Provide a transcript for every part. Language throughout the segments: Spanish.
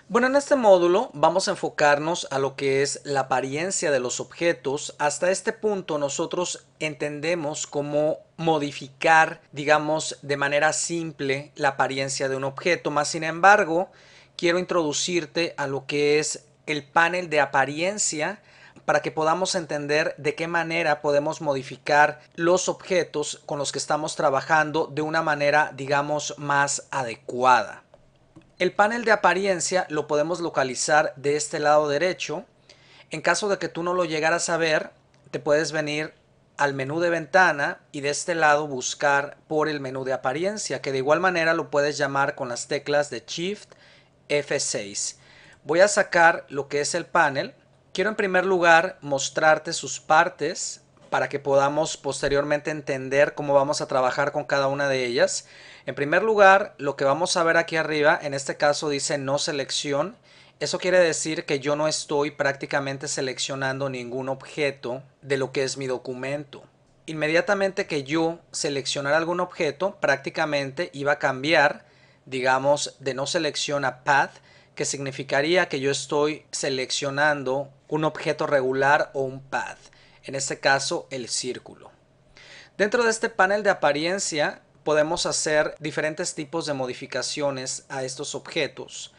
Bueno, en este módulo vamos a enfocarnos a lo que es la apariencia de los objetos. Hasta este punto nosotros entendemos cómo modificar, digamos, de manera simple la apariencia de un objeto. Más sin embargo, quiero introducirte a lo que es el panel de apariencia para que podamos entender de qué manera podemos modificar los objetos con los que estamos trabajando de una manera, digamos, más adecuada. El panel de apariencia lo podemos localizar de este lado derecho. En caso de que tú no lo llegaras a ver, te puedes venir al menú de ventana y de este lado buscar por el menú de apariencia, que de igual manera lo puedes llamar con las teclas de Shift F6. Voy a sacar lo que es el panel. Quiero en primer lugar mostrarte sus partes para que podamos posteriormente entender cómo vamos a trabajar con cada una de ellas. En primer lugar, lo que vamos a ver aquí arriba, en este caso dice no selección. Eso quiere decir que yo no estoy prácticamente seleccionando ningún objeto de lo que es mi documento. Inmediatamente que yo seleccionara algún objeto, prácticamente iba a cambiar, digamos, de no selección a path, que significaría que yo estoy seleccionando un objeto regular o un path. En este caso, el círculo. Dentro de este panel de apariencia podemos hacer diferentes tipos de modificaciones a estos objetos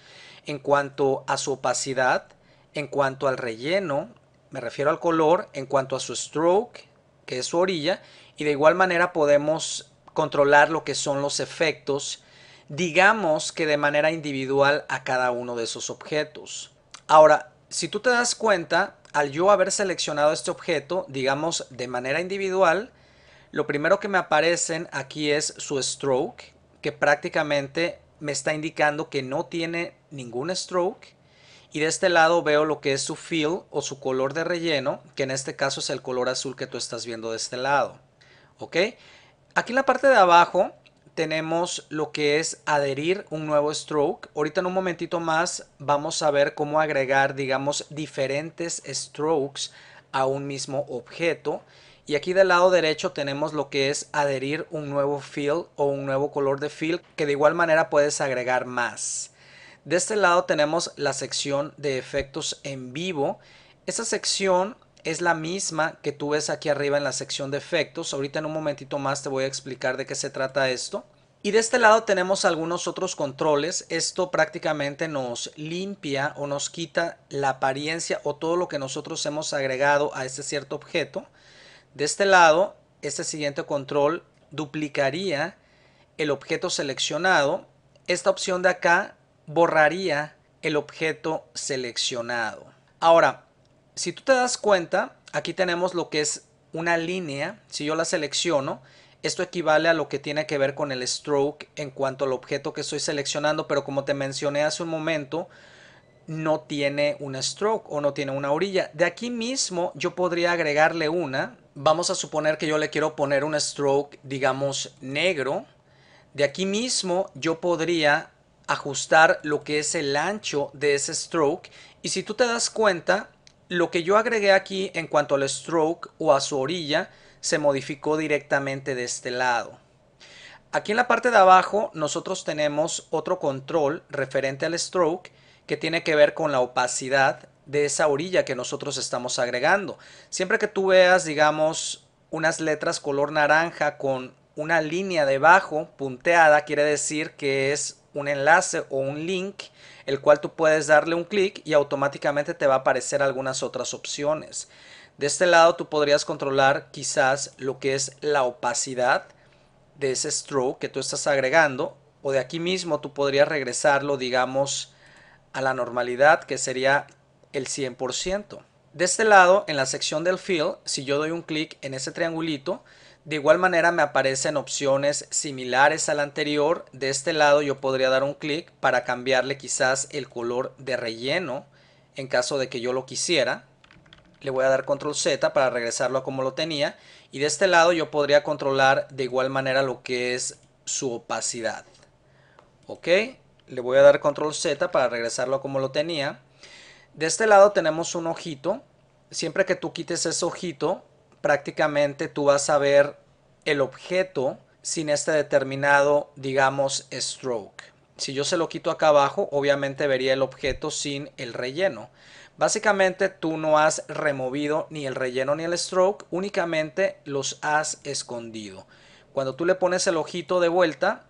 en cuanto a su opacidad, en cuanto al relleno, me refiero al color, en cuanto a su stroke, que es su orilla, y de igual manera podemos controlar lo que son los efectos, digamos que de manera individual a cada uno de esos objetos. Ahora, si tú te das cuenta, al yo haber seleccionado este objeto, digamos de manera individual, lo primero que me aparecen aquí es su stroke, que prácticamente me está indicando que no tiene ningún stroke. Y de este lado veo lo que es su fill o su color de relleno, que en este caso es el color azul que tú estás viendo de este lado. ¿Ok? Aquí en la parte de abajo tenemos lo que es adherir un nuevo stroke. Ahorita en un momentito más vamos a ver cómo agregar, digamos, diferentes strokes a un mismo objeto. Y aquí del lado derecho tenemos lo que es adherir un nuevo fill o un nuevo color de fill, que de igual manera puedes agregar más. De este lado tenemos la sección de efectos en vivo. Esa sección es la misma que tú ves aquí arriba en la sección de efectos. Ahorita en un momentito más te voy a explicar de qué se trata esto. Y de este lado tenemos algunos otros controles. Esto prácticamente nos limpia o nos quita la apariencia o todo lo que nosotros hemos agregado a este cierto objeto. De este lado, este siguiente control duplicaría el objeto seleccionado. Esta opción de acá borraría el objeto seleccionado. Ahora, si tú te das cuenta, aquí tenemos lo que es una línea. Si yo la selecciono, esto equivale a lo que tiene que ver con el stroke en cuanto al objeto que estoy seleccionando, pero como te mencioné hace un momento, no tiene un stroke o no tiene una orilla. De aquí mismo yo podría agregarle una. Vamos a suponer que yo le quiero poner un stroke, digamos, negro. De aquí mismo yo podría ajustar lo que es el ancho de ese stroke. Y si tú te das cuenta, lo que yo agregué aquí en cuanto al stroke o a su orilla se modificó directamente de este lado. Aquí en la parte de abajo nosotros tenemos otro control referente al stroke que tiene que ver con la opacidad de esa orilla que nosotros estamos agregando. Siempre que tú veas, digamos, unas letras color naranja con una línea debajo punteada, quiere decir que es un enlace o un link, el cual tú puedes darle un clic y automáticamente te va a aparecer algunas otras opciones. De este lado tú podrías controlar quizás lo que es la opacidad de ese stroke que tú estás agregando, o de aquí mismo tú podrías regresarlo, digamos, a la normalidad, que sería el 100%. De este lado, en la sección del fill, si yo doy un clic en ese triangulito, de igual manera me aparecen opciones similares a la anterior. De este lado yo podría dar un clic para cambiarle quizás el color de relleno en caso de que yo lo quisiera. Le voy a dar control Z para regresarlo a como lo tenía. Y de este lado yo podría controlar de igual manera lo que es su opacidad. Ok, le voy a dar control Z para regresarlo a como lo tenía. De este lado tenemos un ojito. Siempre que tú quites ese ojito, prácticamente tú vas a ver el objeto sin este determinado, digamos, stroke. Si yo se lo quito acá abajo, obviamente vería el objeto sin el relleno. Básicamente tú no has removido ni el relleno ni el stroke, únicamente los has escondido. Cuando tú le pones el ojito de vuelta,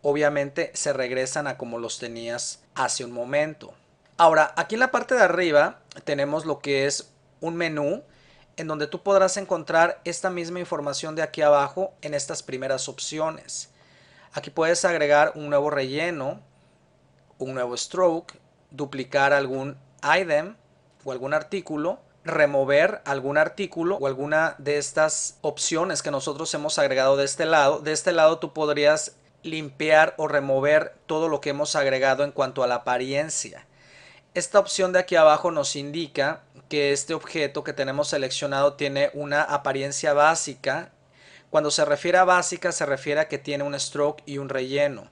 obviamente se regresan a como los tenías hace un momento. Ahora, aquí en la parte de arriba tenemos lo que es un menú en donde tú podrás encontrar esta misma información de aquí abajo en estas primeras opciones. Aquí puedes agregar un nuevo relleno, un nuevo stroke, duplicar algún item o algún artículo, remover algún artículo o alguna de estas opciones que nosotros hemos agregado de este lado. De este lado tú podrías limpiar o remover todo lo que hemos agregado en cuanto a la apariencia. Esta opción de aquí abajo nos indica que este objeto que tenemos seleccionado tiene una apariencia básica. Cuando se refiere a básica, se refiere a que tiene un stroke y un relleno.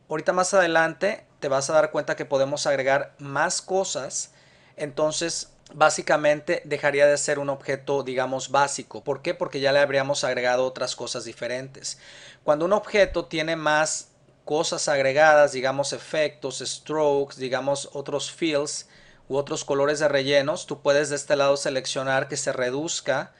Ahorita más adelante te vas a dar cuenta que podemos agregar más cosas. Entonces, básicamente dejaría de ser un objeto, digamos, básico. ¿Por qué? Porque ya le habríamos agregado otras cosas diferentes. Cuando un objeto tiene más cosas agregadas, digamos efectos, strokes, digamos otros fills u otros colores de rellenos, tú puedes de este lado seleccionar que se reduzca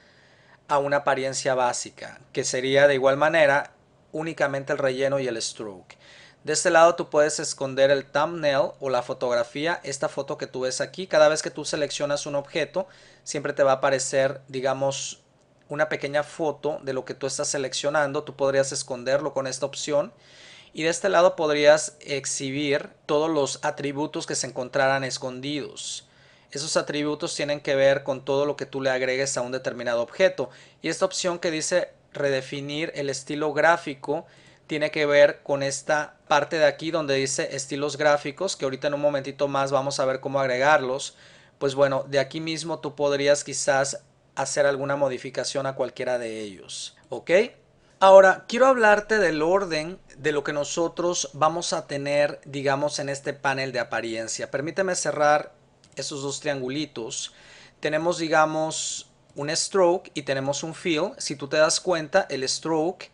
a una apariencia básica, que sería de igual manera únicamente el relleno y el stroke. De este lado tú puedes esconder el thumbnail o la fotografía, esta foto que tú ves aquí. Cada vez que tú seleccionas un objeto, siempre te va a aparecer, digamos, una pequeña foto de lo que tú estás seleccionando. Tú podrías esconderlo con esta opción. Y de este lado podrías exhibir todos los atributos que se encontraran escondidos. Esos atributos tienen que ver con todo lo que tú le agregues a un determinado objeto. Y esta opción que dice redefinir el estilo gráfico tiene que ver con esta parte de aquí donde dice estilos gráficos, que ahorita en un momentito más vamos a ver cómo agregarlos. Pues bueno, de aquí mismo tú podrías quizás hacer alguna modificación a cualquiera de ellos. ¿Ok? Ahora, quiero hablarte del orden de lo que nosotros vamos a tener, digamos, en este panel de apariencia. Permíteme cerrar esos dos triangulitos. Tenemos, digamos, un stroke y tenemos un fill. Si tú te das cuenta, el stroke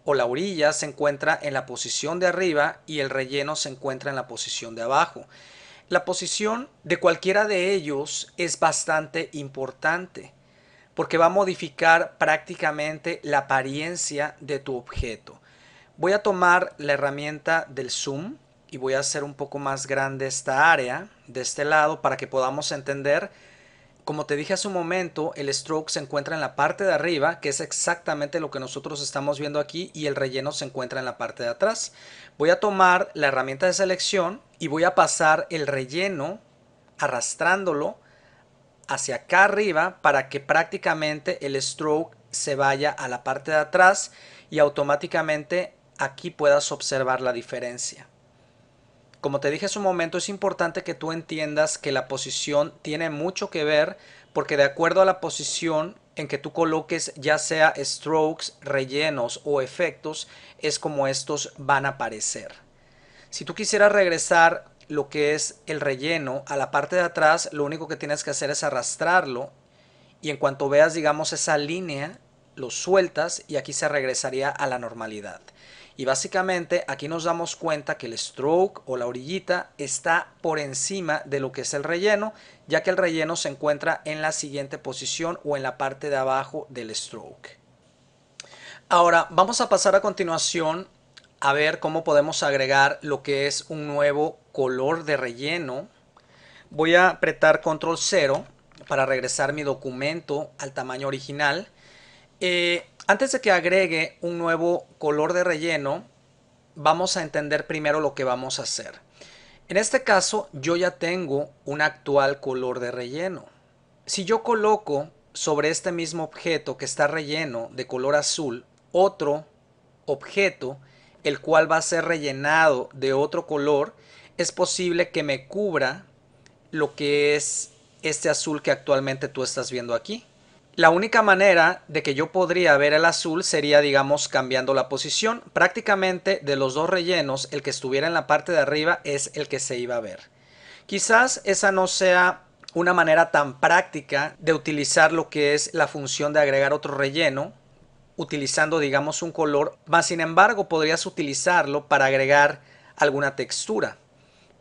o la orilla se encuentra en la posición de arriba y el relleno se encuentra en la posición de abajo. La posición de cualquiera de ellos es bastante importante porque va a modificar prácticamente la apariencia de tu objeto. Voy a tomar la herramienta del zoom y voy a hacer un poco más grande esta área de este lado para que podamos entender. Como te dije hace un momento, el stroke se encuentra en la parte de arriba, que es exactamente lo que nosotros estamos viendo aquí, y el relleno se encuentra en la parte de atrás. Voy a tomar la herramienta de selección y voy a pasar el relleno arrastrándolo hacia acá arriba para que prácticamente el stroke se vaya a la parte de atrás y automáticamente aquí puedas observar la diferencia. Como te dije hace un momento, es importante que tú entiendas que la posición tiene mucho que ver porque de acuerdo a la posición en que tú coloques ya sea strokes, rellenos o efectos, es como estos van a aparecer. Si tú quisieras regresar lo que es el relleno a la parte de atrás, lo único que tienes que hacer es arrastrarlo y en cuanto veas, digamos, esa línea, lo sueltas y aquí se regresaría a la normalidad. Y básicamente aquí nos damos cuenta que el stroke o la orillita está por encima de lo que es el relleno, ya que el relleno se encuentra en la siguiente posición o en la parte de abajo del stroke. Ahora vamos a pasar a continuación a ver cómo podemos agregar lo que es un nuevo color de relleno. Voy a apretar control 0 para regresar mi documento al tamaño original. Antes de que agregue un nuevo color de relleno, vamos a entender primero lo que vamos a hacer. En este caso, yo ya tengo un actual color de relleno. Si yo coloco sobre este mismo objeto que está relleno de color azul, otro objeto, el cual va a ser rellenado de otro color, es posible que me cubra lo que es este azul que actualmente tú estás viendo aquí. La única manera de que yo podría ver el azul sería, digamos, cambiando la posición. Prácticamente de los dos rellenos, el que estuviera en la parte de arriba es el que se iba a ver. Quizás esa no sea una manera tan práctica de utilizar lo que es la función de agregar otro relleno, utilizando, digamos, un color, más sin embargo podrías utilizarlo para agregar alguna textura.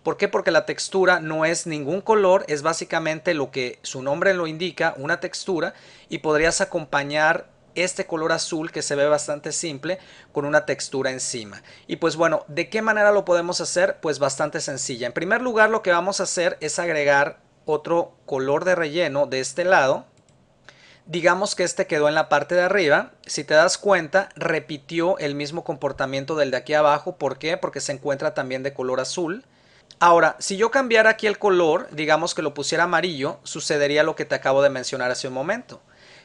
¿Por qué? Porque la textura no es ningún color, es básicamente lo que su nombre lo indica, una textura, y podrías acompañar este color azul que se ve bastante simple con una textura encima. Y pues bueno, ¿de qué manera lo podemos hacer? Pues bastante sencilla. En primer lugar, lo que vamos a hacer es agregar otro color de relleno de este lado. Digamos que este quedó en la parte de arriba. Si te das cuenta, repitió el mismo comportamiento del de aquí abajo. ¿Por qué? Porque se encuentra también de color azul. Ahora, si yo cambiara aquí el color, digamos que lo pusiera amarillo, sucedería lo que te acabo de mencionar hace un momento,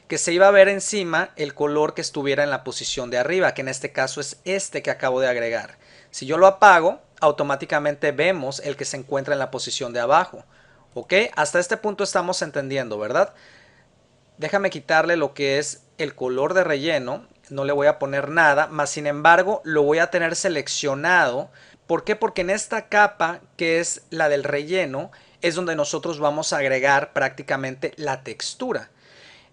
que se iba a ver encima el color que estuviera en la posición de arriba, que en este caso es este que acabo de agregar. Si yo lo apago, automáticamente vemos el que se encuentra en la posición de abajo. ¿Ok? Hasta este punto estamos entendiendo, ¿verdad? Déjame quitarle lo que es el color de relleno, no le voy a poner nada, más sin embargo lo voy a tener seleccionado. ¿Por qué? Porque en esta capa que es la del relleno es donde nosotros vamos a agregar prácticamente la textura.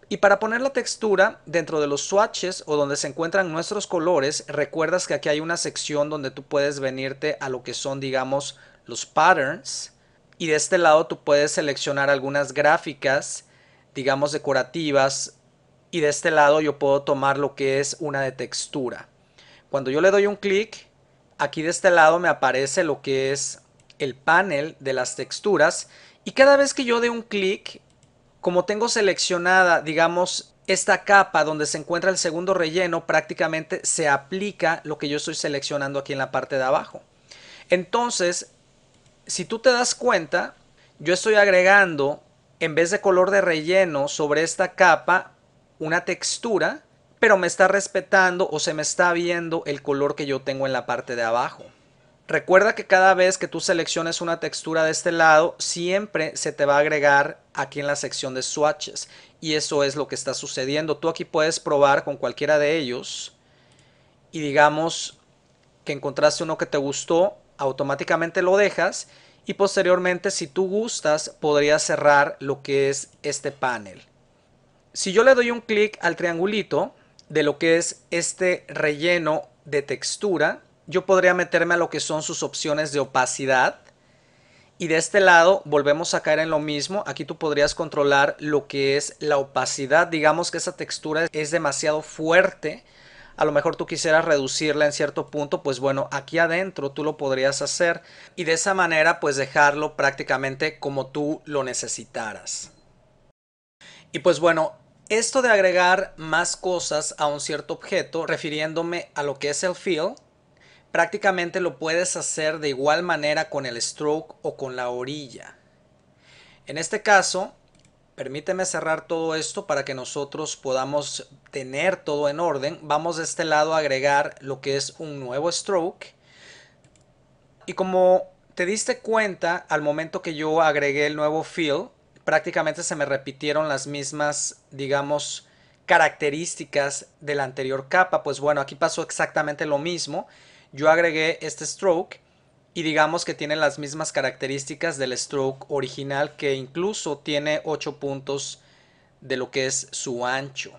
Y para poner la textura dentro de los swatches o donde se encuentran nuestros colores, recuerdas que aquí hay una sección donde tú puedes venirte a lo que son, digamos, los patterns. Y de este lado tú puedes seleccionar algunas gráficas, digamos, decorativas. Y de este lado yo puedo tomar lo que es una de textura. Cuando yo le doy un clic, aquí de este lado me aparece lo que es el panel de las texturas. Y cada vez que yo dé un clic, como tengo seleccionada, digamos, esta capa donde se encuentra el segundo relleno, prácticamente se aplica lo que yo estoy seleccionando aquí en la parte de abajo. Entonces, si tú te das cuenta, yo estoy agregando, en vez de color de relleno sobre esta capa, una textura, pero me está respetando o se me está viendo el color que yo tengo en la parte de abajo. Recuerda que cada vez que tú selecciones una textura de este lado, siempre se te va a agregar aquí en la sección de swatches. Y eso es lo que está sucediendo. Tú aquí puedes probar con cualquiera de ellos. Y digamos que encontraste uno que te gustó, automáticamente lo dejas. Y posteriormente, si tú gustas, podrías cerrar lo que es este panel. Si yo le doy un clic al triangulito de lo que es este relleno de textura, yo podría meterme a lo que son sus opciones de opacidad. Y de este lado volvemos a caer en lo mismo. Aquí tú podrías controlar lo que es la opacidad. Digamos que esa textura es demasiado fuerte. A lo mejor tú quisieras reducirla en cierto punto. Pues bueno, aquí adentro tú lo podrías hacer. Y de esa manera pues dejarlo prácticamente como tú lo necesitaras. Y pues bueno, esto de agregar más cosas a un cierto objeto, refiriéndome a lo que es el fill, prácticamente lo puedes hacer de igual manera con el stroke o con la orilla. En este caso, permíteme cerrar todo esto para que nosotros podamos tener todo en orden. Vamos de este lado a agregar lo que es un nuevo stroke. Y como te diste cuenta al momento que yo agregué el nuevo fill, prácticamente se me repitieron las mismas, digamos, características de la anterior capa. Pues bueno, aquí pasó exactamente lo mismo. Yo agregué este stroke y digamos que tiene las mismas características del stroke original, que incluso tiene 8 puntos de lo que es su ancho.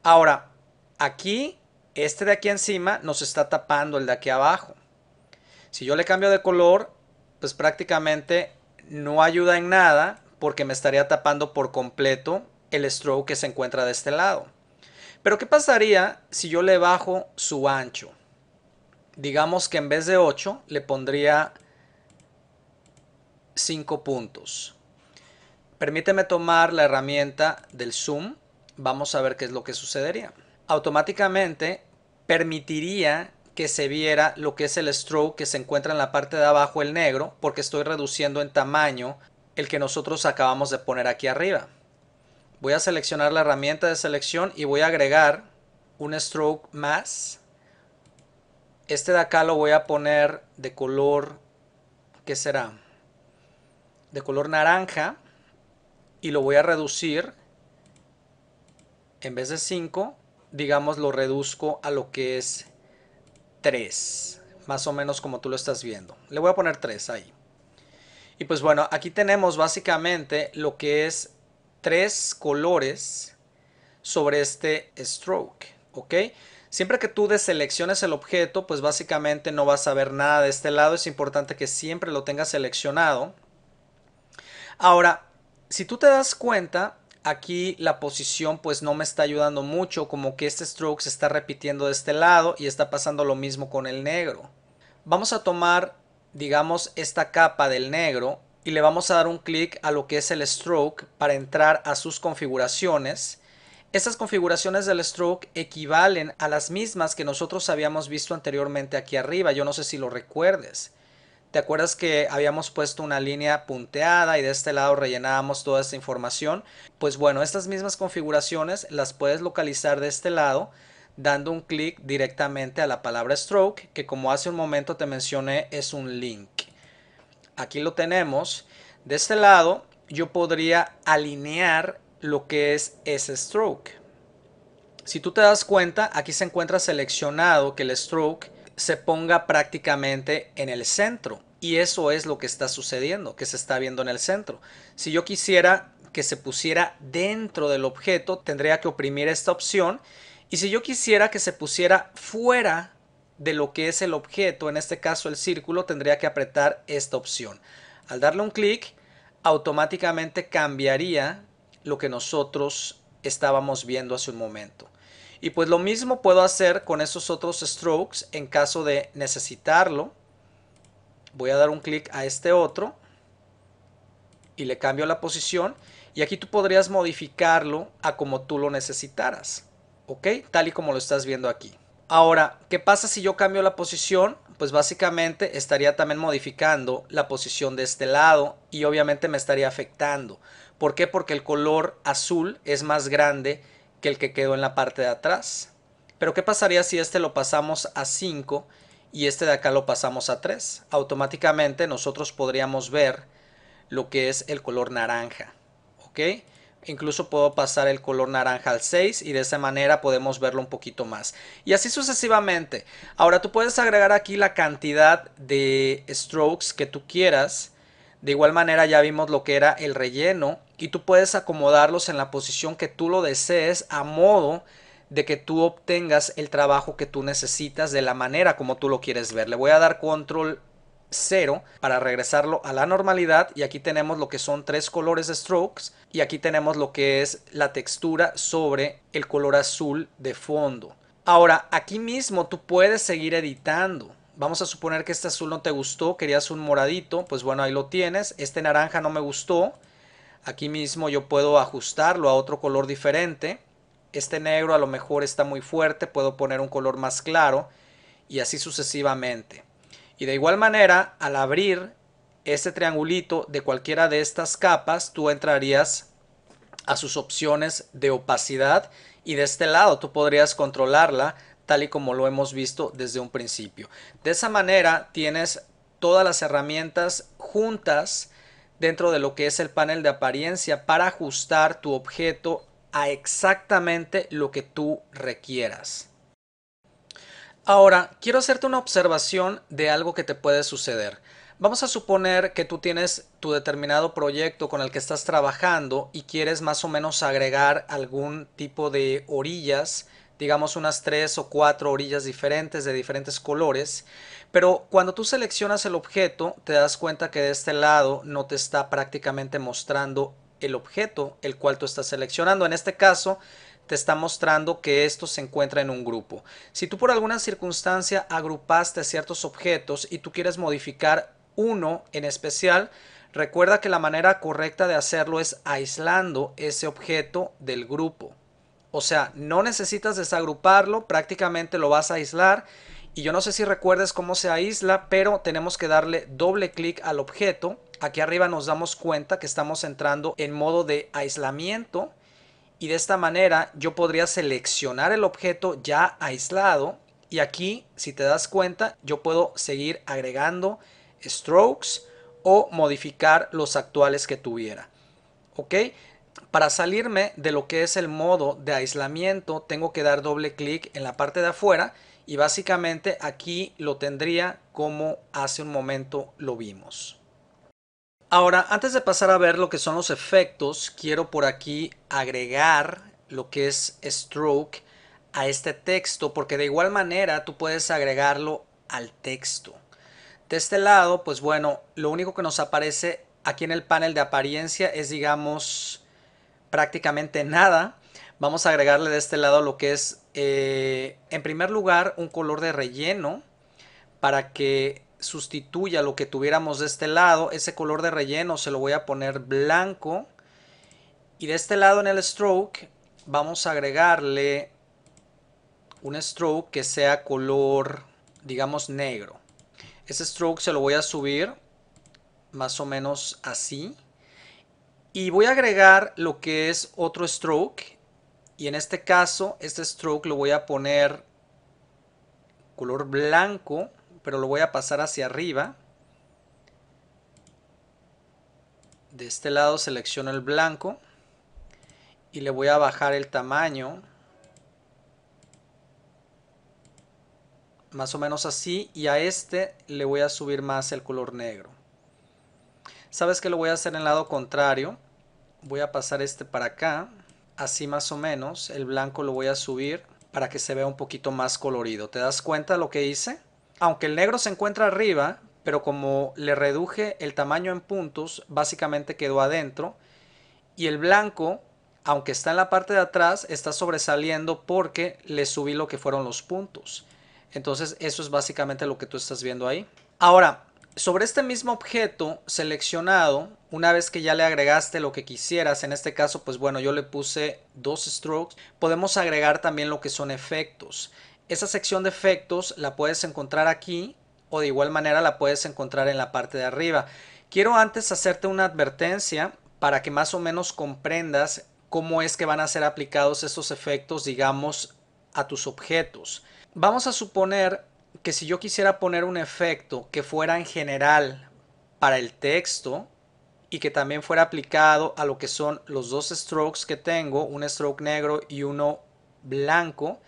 Ahora, aquí, este de aquí encima nos está tapando el de aquí abajo. Si yo le cambio de color, pues prácticamente no ayuda en nada porque me estaría tapando por completo el stroke que se encuentra de este lado. Pero ¿qué pasaría si yo le bajo su ancho? Digamos que en vez de 8 le pondría 5 puntos. Permíteme tomar la herramienta del zoom. Vamos a ver qué es lo que sucedería. Automáticamente permitiría que se viera lo que es el stroke que se encuentra en la parte de abajo, el negro, porque estoy reduciendo en tamaño el que nosotros acabamos de poner aquí arriba. Voy a seleccionar la herramienta de selección y voy a agregar un stroke más. Este de acá lo voy a poner de color, ¿qué será? De color naranja, y lo voy a reducir. En vez de 5, digamos, lo reduzco a lo que es 3, más o menos como tú lo estás viendo. Le voy a poner 3 ahí. Y pues bueno, aquí tenemos básicamente lo que es 3 colores sobre este stroke, ¿ok? Siempre que tú deselecciones el objeto, pues básicamente no vas a ver nada de este lado. Es importante que siempre lo tengas seleccionado. Ahora, si tú te das cuenta, aquí la posición pues no me está ayudando mucho, como que este stroke se está repitiendo de este lado y está pasando lo mismo con el negro. Vamos a tomar, digamos, esta capa del negro y le vamos a dar un clic a lo que es el stroke para entrar a sus configuraciones. Estas configuraciones del stroke equivalen a las mismas que nosotros habíamos visto anteriormente aquí arriba. Yo no sé si lo recuerdes. ¿Te acuerdas que habíamos puesto una línea punteada y de este lado rellenábamos toda esta información? Pues bueno, estas mismas configuraciones las puedes localizar de este lado dando un clic directamente a la palabra stroke, que como hace un momento te mencioné es un link. Aquí lo tenemos. De este lado yo podría alinear lo que es ese stroke. Si tú te das cuenta, aquí se encuentra seleccionado que el stroke se ponga prácticamente en el centro. Y eso es lo que está sucediendo, que se está viendo en el centro. Si yo quisiera que se pusiera dentro del objeto, tendría que oprimir esta opción. Y si yo quisiera que se pusiera fuera de lo que es el objeto, en este caso el círculo, tendría que apretar esta opción. Al darle un clic, automáticamente cambiaría lo que nosotros estábamos viendo hace un momento. Y pues lo mismo puedo hacer con esos otros strokes en caso de necesitarlo. Voy a dar un clic a este otro y le cambio la posición. Y aquí tú podrías modificarlo a como tú lo necesitaras. ¿Ok? Tal y como lo estás viendo aquí. Ahora, ¿qué pasa si yo cambio la posición? Pues básicamente estaría también modificando la posición de este lado y obviamente me estaría afectando. ¿Por qué? Porque el color azul es más grande que el que quedó en la parte de atrás. Pero ¿qué pasaría si este lo pasamos a 5 y este de acá lo pasamos a 3? Automáticamente nosotros podríamos ver lo que es el color naranja. ¿Ok? Incluso puedo pasar el color naranja al 6 y de esa manera podemos verlo un poquito más. Y así sucesivamente. Ahora tú puedes agregar aquí la cantidad de strokes que tú quieras. De igual manera ya vimos lo que era el relleno y tú puedes acomodarlos en la posición que tú lo desees a modo de que tú obtengas el trabajo que tú necesitas de la manera como tú lo quieres ver. Le voy a dar control 0 para regresarlo a la normalidad y aquí tenemos lo que son 3 colores de strokes y aquí tenemos lo que es la textura sobre el color azul de fondo. Ahora aquí mismo tú puedes seguir editando. Vamos a suponer que este azul no te gustó, querías un moradito, pues bueno, ahí lo tienes. Este naranja no me gustó, aquí mismo yo puedo ajustarlo a otro color diferente. Este negro a lo mejor está muy fuerte, puedo poner un color más claro y así sucesivamente. Y de igual manera, al abrir este triangulito de cualquiera de estas capas, tú entrarías a sus opciones de opacidad y de este lado tú podrías controlarla tal y como lo hemos visto desde un principio. De esa manera tienes todas las herramientas juntas dentro de lo que es el panel de apariencia para ajustar tu objeto a exactamente lo que tú requieras. Ahora, quiero hacerte una observación de algo que te puede suceder. Vamos a suponer que tú tienes tu determinado proyecto con el que estás trabajando y quieres más o menos agregar algún tipo de orillas, digamos unas 3 o 4 orillas diferentes de diferentes colores, pero cuando tú seleccionas el objeto te das cuenta que de este lado no te está prácticamente mostrando el objeto el cual tú estás seleccionando. En este caso te está mostrando que esto se encuentra en un grupo. Si tú por alguna circunstancia agrupaste ciertos objetos y tú quieres modificar uno en especial, recuerda que la manera correcta de hacerlo es aislando ese objeto del grupo. O sea, no necesitas desagruparlo, prácticamente lo vas a aislar. Y yo no sé si recuerdes cómo se aísla, pero tenemos que darle doble clic al objeto. Aquí arriba nos damos cuenta que estamos entrando en modo de aislamiento. Y de esta manera yo podría seleccionar el objeto ya aislado y aquí, si te das cuenta, yo puedo seguir agregando strokes o modificar los actuales que tuviera. ¿Ok? Para salirme de lo que es el modo de aislamiento, tengo que dar doble clic en la parte de afuera y básicamente aquí lo tendría como hace un momento lo vimos. Ahora, antes de pasar a ver lo que son los efectos, quiero por aquí agregar lo que es stroke a este texto, porque de igual manera tú puedes agregarlo al texto. De este lado, pues bueno, lo único que nos aparece aquí en el panel de apariencia es, digamos, prácticamente nada. Vamos a agregarle de este lado lo que es, en primer lugar, un color de relleno para que sustituya lo que tuviéramos de este lado. Ese color de relleno se lo voy a poner blanco. Y de este lado en el stroke vamos a agregarle un stroke que sea color, digamos, negro. Ese stroke se lo voy a subir más o menos así. Y voy a agregar lo que es otro stroke. Y en este caso, este stroke lo voy a poner color blanco, pero lo voy a pasar hacia arriba. De este lado selecciono el blanco y le voy a bajar el tamaño. Más o menos así. Y a este le voy a subir más el color negro. ¿Sabes qué? Lo voy a hacer en el lado contrario. Voy a pasar este para acá. Así más o menos. El blanco lo voy a subir para que se vea un poquito más colorido. ¿Te das cuenta de lo que hice? Aunque el negro se encuentra arriba, pero como le reduje el tamaño en puntos, básicamente quedó adentro. Y el blanco, aunque está en la parte de atrás, está sobresaliendo porque le subí lo que fueron los puntos. Entonces eso es básicamente lo que tú estás viendo ahí. Ahora, sobre este mismo objeto seleccionado, una vez que ya le agregaste lo que quisieras, en este caso, pues bueno, yo le puse 2 strokes, podemos agregar también lo que son efectos. Esa sección de efectos la puedes encontrar aquí o de igual manera la puedes encontrar en la parte de arriba. Quiero antes hacerte una advertencia para que más o menos comprendas cómo es que van a ser aplicados estos efectos, digamos, a tus objetos. Vamos a suponer que si yo quisiera poner un efecto que fuera en general para el texto y que también fuera aplicado a lo que son los 2 strokes que tengo, un stroke negro y uno blanco,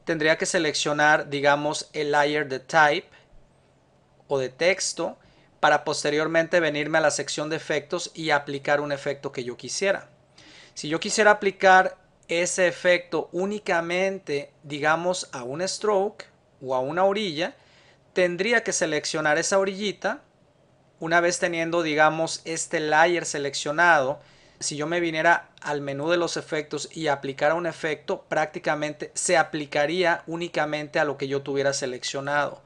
tendría que seleccionar, digamos, el layer de type o de texto para posteriormente venirme a la sección de efectos y aplicar un efecto que yo quisiera. Si yo quisiera aplicar ese efecto únicamente, digamos, a un stroke o a una orilla, tendría que seleccionar esa orillita. Una vez teniendo, digamos, este layer seleccionado, si yo me viniera al menú de los efectos y aplicara un efecto, prácticamente se aplicaría únicamente a lo que yo tuviera seleccionado.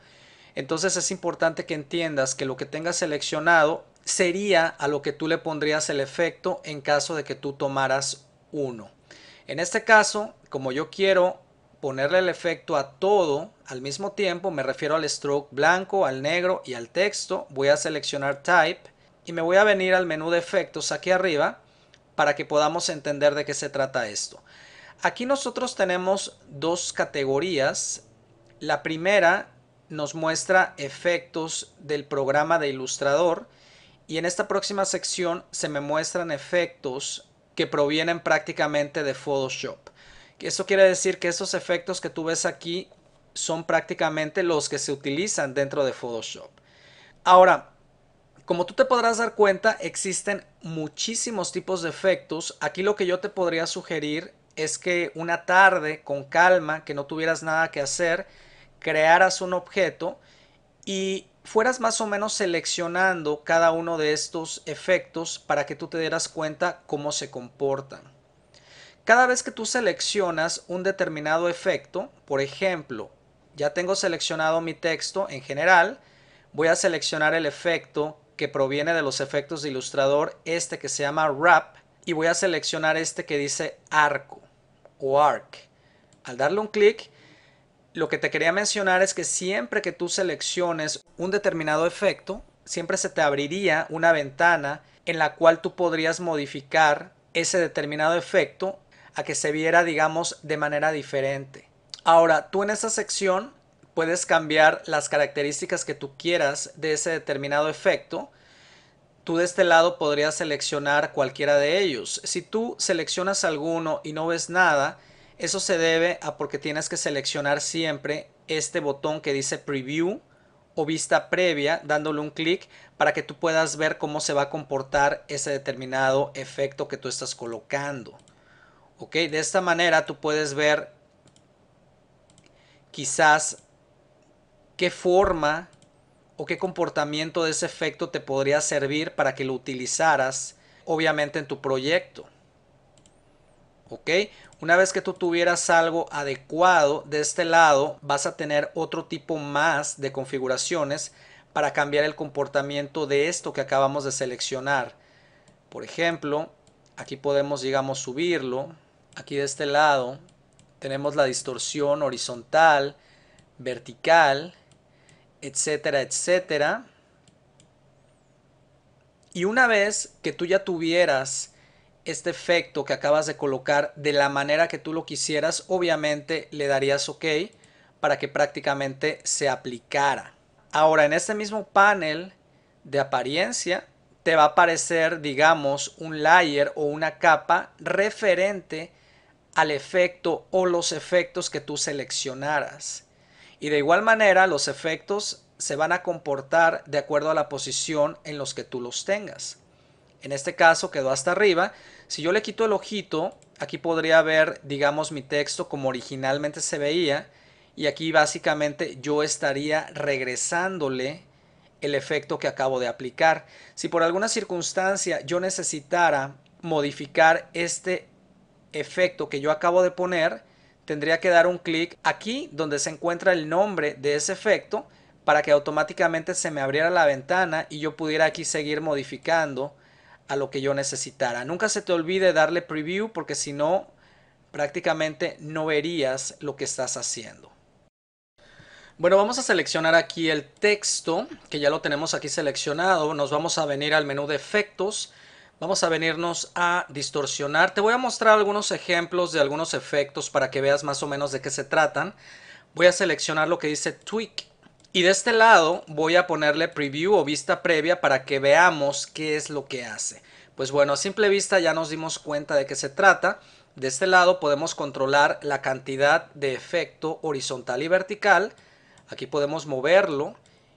Entonces es importante que entiendas que lo que tengas seleccionado sería a lo que tú le pondrías el efecto en caso de que tú tomaras uno. En este caso, como yo quiero ponerle el efecto a todo al mismo tiempo, me refiero al stroke blanco, al negro y al texto, voy a seleccionar Type y me voy a venir al menú de efectos aquí arriba para que podamos entender de qué se trata esto. Aquí nosotros tenemos dos categorías. La primera nos muestra efectos del programa de Illustrator y en esta próxima sección se me muestran efectos que provienen prácticamente de Photoshop. Eso quiere decir que esos efectos que tú ves aquí son prácticamente los que se utilizan dentro de Photoshop. Ahora, como tú te podrás dar cuenta, existen muchísimos tipos de efectos. Aquí lo que yo te podría sugerir es que una tarde, con calma, que no tuvieras nada que hacer, crearas un objeto y fueras más o menos seleccionando cada uno de estos efectos para que tú te dieras cuenta cómo se comportan. Cada vez que tú seleccionas un determinado efecto, por ejemplo, ya tengo seleccionado mi texto en general, voy a seleccionar el efecto que proviene de los efectos de Illustrator, este que se llama Wrap, y voy a seleccionar este que dice arco o arc. Al darle un clic, lo que te quería mencionar es que siempre que tú selecciones un determinado efecto, siempre se te abriría una ventana en la cual tú podrías modificar ese determinado efecto a que se viera, digamos, de manera diferente. Ahora, tú en esta sección puedes cambiar las características que tú quieras de ese determinado efecto. Tú de este lado podrías seleccionar cualquiera de ellos. Si tú seleccionas alguno y no ves nada, eso se debe a porque tienes que seleccionar siempre este botón que dice Preview o vista previa, dándole un clic para que tú puedas ver cómo se va a comportar ese determinado efecto que tú estás colocando. ¿Ok? De esta manera tú puedes ver quizás qué forma o qué comportamiento de ese efecto te podría servir para que lo utilizaras, obviamente, en tu proyecto. ¿Ok? Una vez que tú tuvieras algo adecuado de este lado, vas a tener otro tipo más de configuraciones para cambiar el comportamiento de esto que acabamos de seleccionar. Por ejemplo, aquí podemos, digamos, subirlo. Aquí de este lado tenemos la distorsión horizontal, vertical, etcétera, etcétera. Y una vez que tú ya tuvieras este efecto que acabas de colocar de la manera que tú lo quisieras, obviamente le darías OK para que prácticamente se aplicara. Ahora, en este mismo panel de apariencia te va a aparecer, digamos, un layer o una capa referente al efecto o los efectos que tú seleccionaras. Y de igual manera, los efectos se van a comportar de acuerdo a la posición en los que tú los tengas. En este caso quedó hasta arriba. Si yo le quito el ojito, aquí podría ver, digamos, mi texto como originalmente se veía. Y aquí básicamente yo estaría regresándole el efecto que acabo de aplicar. Si por alguna circunstancia yo necesitara modificar este efecto que yo acabo de poner, tendría que dar un clic aquí donde se encuentra el nombre de ese efecto para que automáticamente se me abriera la ventana y yo pudiera aquí seguir modificando a lo que yo necesitara. Nunca se te olvide darle preview porque si no, prácticamente no verías lo que estás haciendo. Bueno, vamos a seleccionar aquí el texto, que ya lo tenemos aquí seleccionado. Nos vamos a venir al menú de efectos. Vamos a venirnos a distorsionar. Te voy a mostrar algunos ejemplos de algunos efectos para que veas más o menos de qué se tratan. Voy a seleccionar lo que dice tweak. Y de este lado voy a ponerle preview o vista previa para que veamos qué es lo que hace. Pues bueno, a simple vista ya nos dimos cuenta de qué se trata. De este lado podemos controlar la cantidad de efecto horizontal y vertical. Aquí podemos moverlo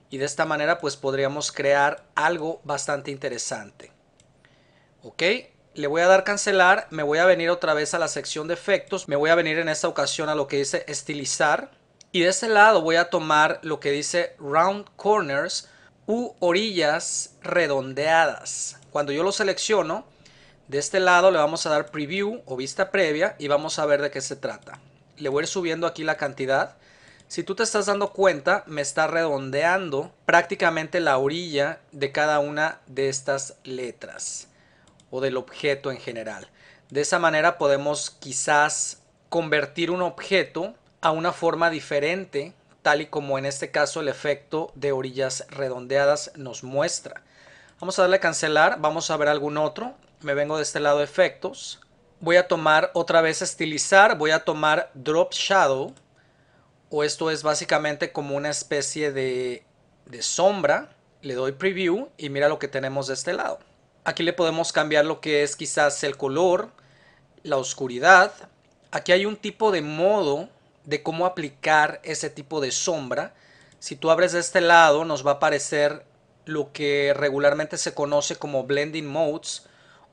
y de esta manera pues podríamos crear algo bastante interesante. Ok, le voy a dar cancelar, me voy a venir otra vez a la sección de efectos, me voy a venir en esta ocasión a lo que dice estilizar y de este lado voy a tomar lo que dice round corners u orillas redondeadas. Cuando yo lo selecciono, de este lado le vamos a dar preview o vista previa y vamos a ver de qué se trata. Le voy a ir subiendo aquí la cantidad. Si tú te estás dando cuenta, me está redondeando prácticamente la orilla de cada una de estas letras o del objeto en general. De esa manera podemos quizás convertir un objeto a una forma diferente, tal y como en este caso el efecto de orillas redondeadas nos muestra. Vamos a darle a cancelar, vamos a ver algún otro. Me vengo de este lado de efectos. Voy a tomar otra vez estilizar, voy a tomar drop shadow, o esto es básicamente como una especie de sombra. Le doy preview y mira lo que tenemos de este lado. Aquí le podemos cambiar lo que es quizás el color, la oscuridad. Aquí hay un tipo de modo de cómo aplicar ese tipo de sombra. Si tú abres de este lado nos va a aparecer lo que regularmente se conoce como blending modes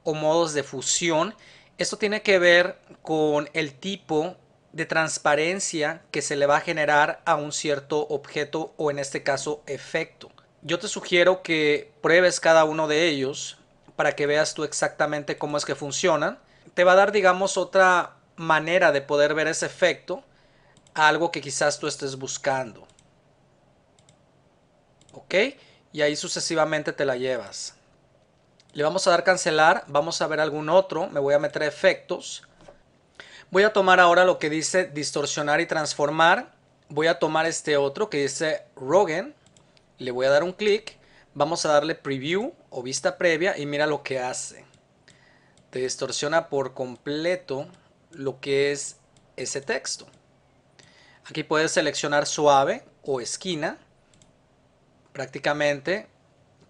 o modos de fusión. Esto tiene que ver con el tipo de transparencia que se le va a generar a un cierto objeto o en este caso efecto. Yo te sugiero que pruebes cada uno de ellos para que veas tú exactamente cómo es que funcionan. Te va a dar, digamos, otra manera de poder ver ese efecto a algo que quizás tú estés buscando. ¿Ok? Y ahí sucesivamente te la llevas. Le vamos a dar cancelar, vamos a ver algún otro, me voy a meter a efectos. Voy a tomar ahora lo que dice distorsionar y transformar. Voy a tomar este otro que dice Rogen. Le voy a dar un clic. Vamos a darle preview o vista previa y mira lo que hace. Te distorsiona por completo lo que es ese texto. Aquí puedes seleccionar suave o esquina. Prácticamente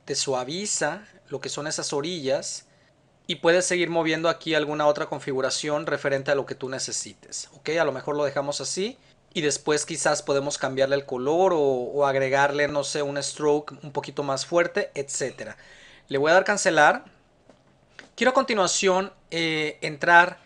te suaviza lo que son esas orillas y puedes seguir moviendo aquí alguna otra configuración referente a lo que tú necesites. Ok, a lo mejor lo dejamos así y después quizás podemos cambiarle el color o agregarle, no sé, un stroke un poquito más fuerte, etcétera. Le voy a dar cancelar. Quiero a continuación entrar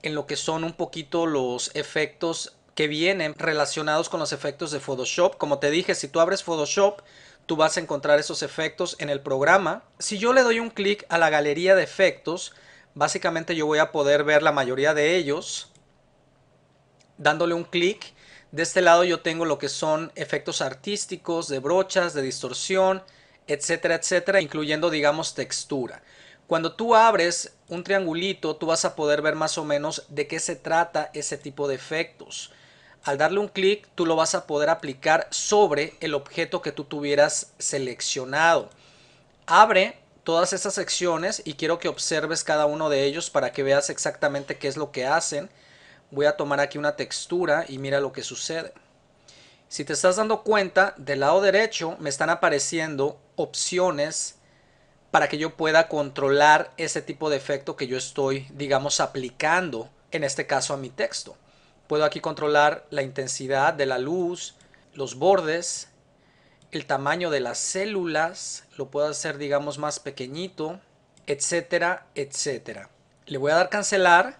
en lo que son un poquito los efectos que vienen relacionados con los efectos de Photoshop. Como te dije, si tú abres Photoshop, tú vas a encontrar esos efectos en el programa. Si yo le doy un clic a la galería de efectos, básicamente yo voy a poder ver la mayoría de ellos. Dándole un clic, de este lado yo tengo lo que son efectos artísticos, de brochas, de distorsión, etcétera, etcétera, incluyendo, digamos, textura. Cuando tú abres un triangulito, tú vas a poder ver más o menos de qué se trata ese tipo de efectos. Al darle un clic, tú lo vas a poder aplicar sobre el objeto que tú tuvieras seleccionado. Abre todas estas secciones y quiero que observes cada uno de ellos para que veas exactamente qué es lo que hacen. Voy a tomar aquí una textura y mira lo que sucede. Si te estás dando cuenta, del lado derecho me están apareciendo opciones para que yo pueda controlar ese tipo de efecto que yo estoy, digamos, aplicando, en este caso a mi texto. Puedo aquí controlar la intensidad de la luz, los bordes, el tamaño de las células, lo puedo hacer, digamos, más pequeñito, etcétera, etcétera. Le voy a dar cancelar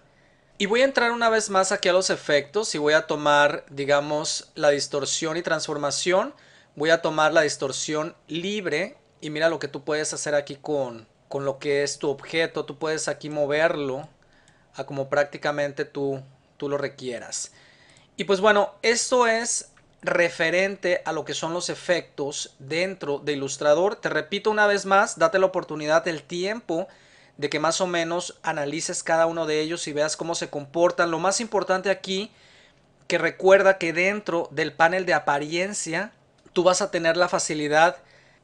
y voy a entrar una vez más aquí a los efectos y voy a tomar, digamos, la distorsión y transformación. Voy a tomar la distorsión libre y mira lo que tú puedes hacer aquí con lo que es tu objeto. Tú puedes aquí moverlo a como prácticamente tú lo requieras. Y pues bueno, esto es referente a lo que son los efectos dentro de Illustrator. Te repito una vez más, date la oportunidad, el tiempo de que más o menos analices cada uno de ellos y veas cómo se comportan. Lo más importante aquí, que recuerda que dentro del panel de apariencia, tú vas a tener la facilidad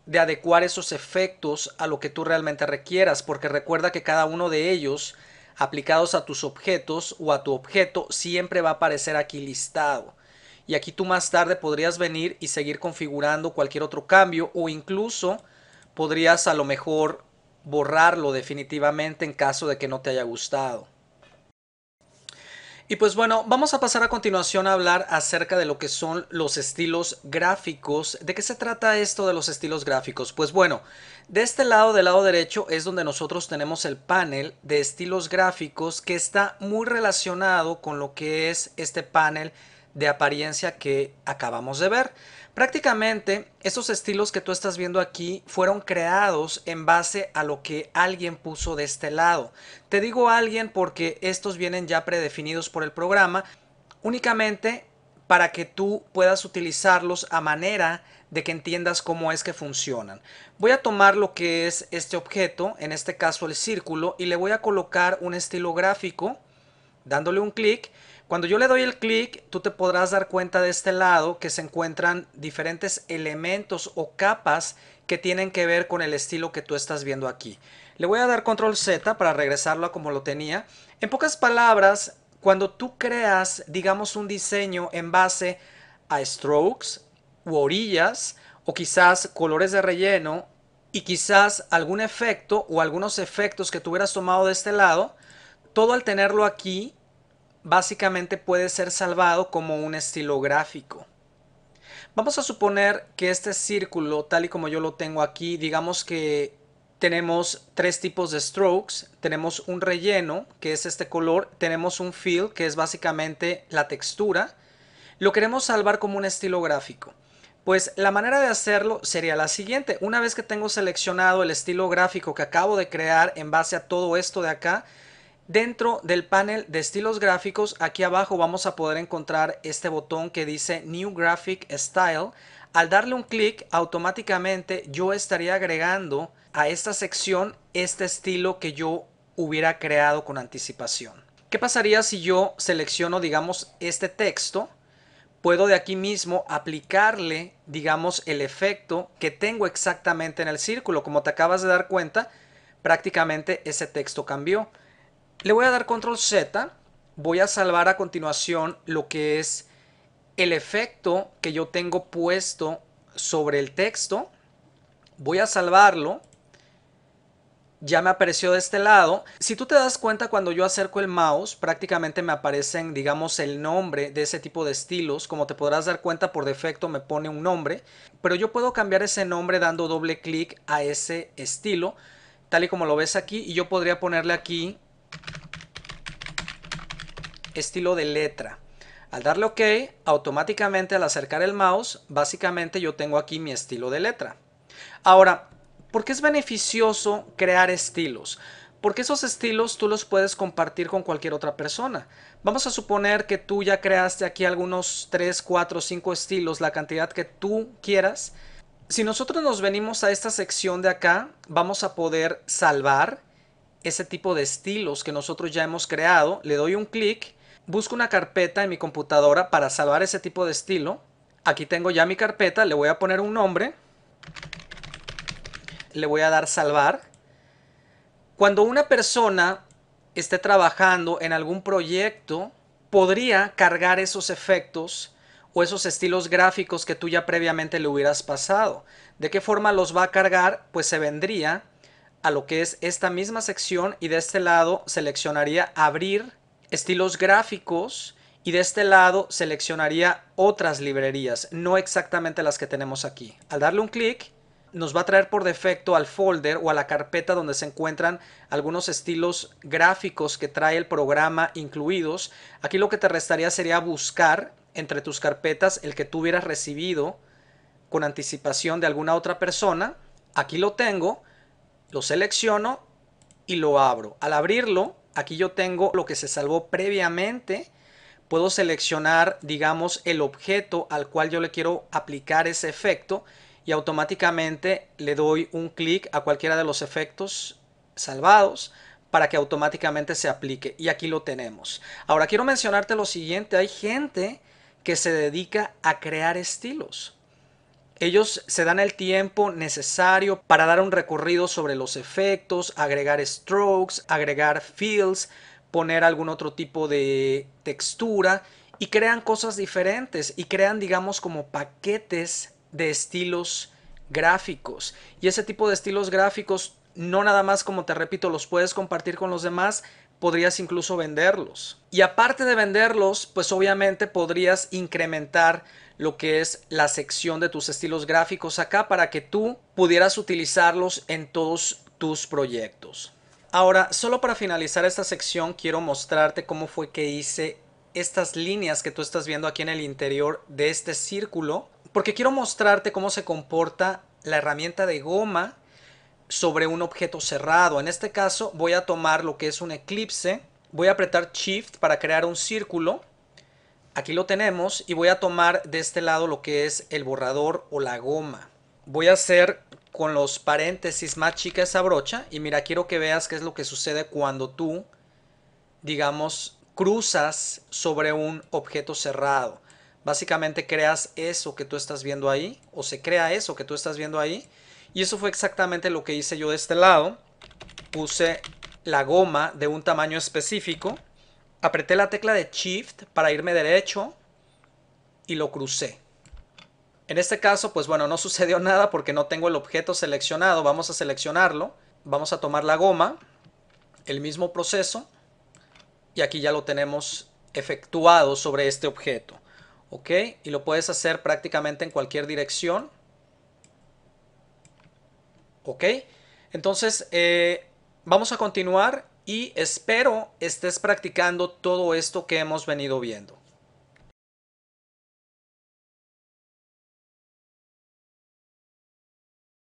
de adecuar esos efectos a lo que tú realmente requieras, porque recuerda que cada uno de ellos aplicados a tus objetos o a tu objeto siempre va a aparecer aquí listado. Y aquí tú más tarde podrías venir y seguir configurando cualquier otro cambio o incluso podrías a lo mejor borrarlo definitivamente en caso de que no te haya gustado. Y pues bueno, vamos a pasar a continuación a hablar acerca de lo que son los estilos gráficos. ¿De qué se trata esto de los estilos gráficos? Pues bueno, de este lado, del lado derecho, es donde nosotros tenemos el panel de estilos gráficos que está muy relacionado con lo que es este panel de apariencia que acabamos de ver. Prácticamente estos estilos que tú estás viendo aquí fueron creados en base a lo que alguien puso de este lado. Te digo alguien porque estos vienen ya predefinidos por el programa únicamente para que tú puedas utilizarlos a manera de que entiendas cómo es que funcionan. Voy a tomar lo que es este objeto, en este caso el círculo, y le voy a colocar un estilo gráfico dándole un clic. Cuando yo le doy el clic, tú te podrás dar cuenta de este lado que se encuentran diferentes elementos o capas que tienen que ver con el estilo que tú estás viendo aquí. Le voy a dar control Z para regresarlo a como lo tenía. En pocas palabras, cuando tú creas, digamos, un diseño en base a strokes u orillas o quizás colores de relleno y quizás algún efecto o algunos efectos que tú hubieras tomado de este lado, todo al tenerlo aquí básicamente puede ser salvado como un estilo gráfico. Vamos a suponer que este círculo, tal y como yo lo tengo aquí, digamos que tenemos tres tipos de strokes. Tenemos un relleno, que es este color. Tenemos un fill, que es básicamente la textura. Lo queremos salvar como un estilo gráfico. Pues la manera de hacerlo sería la siguiente. Una vez que tengo seleccionado el estilo gráfico que acabo de crear en base a todo esto de acá, dentro del panel de estilos gráficos, aquí abajo vamos a poder encontrar este botón que dice New Graphic Style. Al darle un clic, automáticamente yo estaría agregando a esta sección este estilo que yo hubiera creado con anticipación. ¿Qué pasaría si yo selecciono, digamos, este texto? Puedo de aquí mismo aplicarle, digamos, el efecto que tengo exactamente en el círculo. Como te acabas de dar cuenta, prácticamente ese texto cambió. Le voy a dar control Z, voy a salvar a continuación lo que es el efecto que yo tengo puesto sobre el texto. Voy a salvarlo. Ya me apareció de este lado. Si tú te das cuenta, cuando yo acerco el mouse, prácticamente me aparecen, digamos, el nombre de ese tipo de estilos. Como te podrás dar cuenta, por defecto me pone un nombre, pero yo puedo cambiar ese nombre dando doble clic a ese estilo, tal y como lo ves aquí, y yo podría ponerle aquí estilo de letra. Al darle OK, automáticamente al acercar el mouse, básicamente yo tengo aquí mi estilo de letra. Ahora, ¿por qué es beneficioso crear estilos? Porque esos estilos tú los puedes compartir con cualquier otra persona. Vamos a suponer que tú ya creaste aquí algunos 3, 4, 5 estilos, la cantidad que tú quieras. Si nosotros nos venimos a esta sección de acá, vamos a poder salvar ese tipo de estilos que nosotros ya hemos creado. Le doy un clic, busco una carpeta en mi computadora para salvar ese tipo de estilo. Aquí tengo ya mi carpeta, le voy a poner un nombre, le voy a dar salvar. Cuando una persona esté trabajando en algún proyecto, podría cargar esos efectos o esos estilos gráficos que tú ya previamente le hubieras pasado. ¿De qué forma los va a cargar? Pues se vendría a lo que es esta misma sección y de este lado seleccionaría abrir estilos gráficos y de este lado seleccionaría otras librerías, no exactamente las que tenemos aquí. Al darle un clic, nos va a traer por defecto al folder o a la carpeta donde se encuentran algunos estilos gráficos que trae el programa incluidos. Aquí lo que te restaría sería buscar entre tus carpetas el que tú hubieras recibido con anticipación de alguna otra persona. Aquí lo tengo, lo selecciono y lo abro. Al abrirlo, aquí yo tengo lo que se salvó previamente. Puedo seleccionar, digamos, el objeto al cual yo le quiero aplicar ese efecto y automáticamente le doy un clic a cualquiera de los efectos salvados para que automáticamente se aplique. Y aquí lo tenemos. Ahora quiero mencionarte lo siguiente. Hay gente que se dedica a crear estilos. Ellos se dan el tiempo necesario para dar un recorrido sobre los efectos, agregar strokes, agregar fills, poner algún otro tipo de textura y crean cosas diferentes y crean, digamos, como paquetes de estilos gráficos. Y ese tipo de estilos gráficos no nada más, como te repito, los puedes compartir con los demás, podrías incluso venderlos. Y aparte de venderlos, pues obviamente podrías incrementar lo que es la sección de tus estilos gráficos acá para que tú pudieras utilizarlos en todos tus proyectos. Ahora, solo para finalizar esta sección, quiero mostrarte cómo fue que hice estas líneas que tú estás viendo aquí en el interior de este círculo, porque quiero mostrarte cómo se comporta la herramienta de goma sobre un objeto cerrado. En este caso voy a tomar lo que es un eclipse, voy a apretar Shift para crear un círculo. Aquí lo tenemos y voy a tomar de este lado lo que es el borrador o la goma. Voy a hacer con los paréntesis más chica esa brocha y mira, quiero que veas qué es lo que sucede cuando tú, digamos, cruzas sobre un objeto cerrado. Básicamente creas eso que tú estás viendo ahí, o se crea eso que tú estás viendo ahí. Y eso fue exactamente lo que hice yo de este lado. Puse la goma de un tamaño específico, apreté la tecla de Shift para irme derecho y lo crucé. En este caso, pues bueno, no sucedió nada porque no tengo el objeto seleccionado. Vamos a seleccionarlo. Vamos a tomar la goma, el mismo proceso, y aquí ya lo tenemos efectuado sobre este objeto. ¿Ok? Y lo puedes hacer prácticamente en cualquier dirección. ¿Ok? Entonces, vamos a continuar y espero estés practicando todo esto que hemos venido viendo.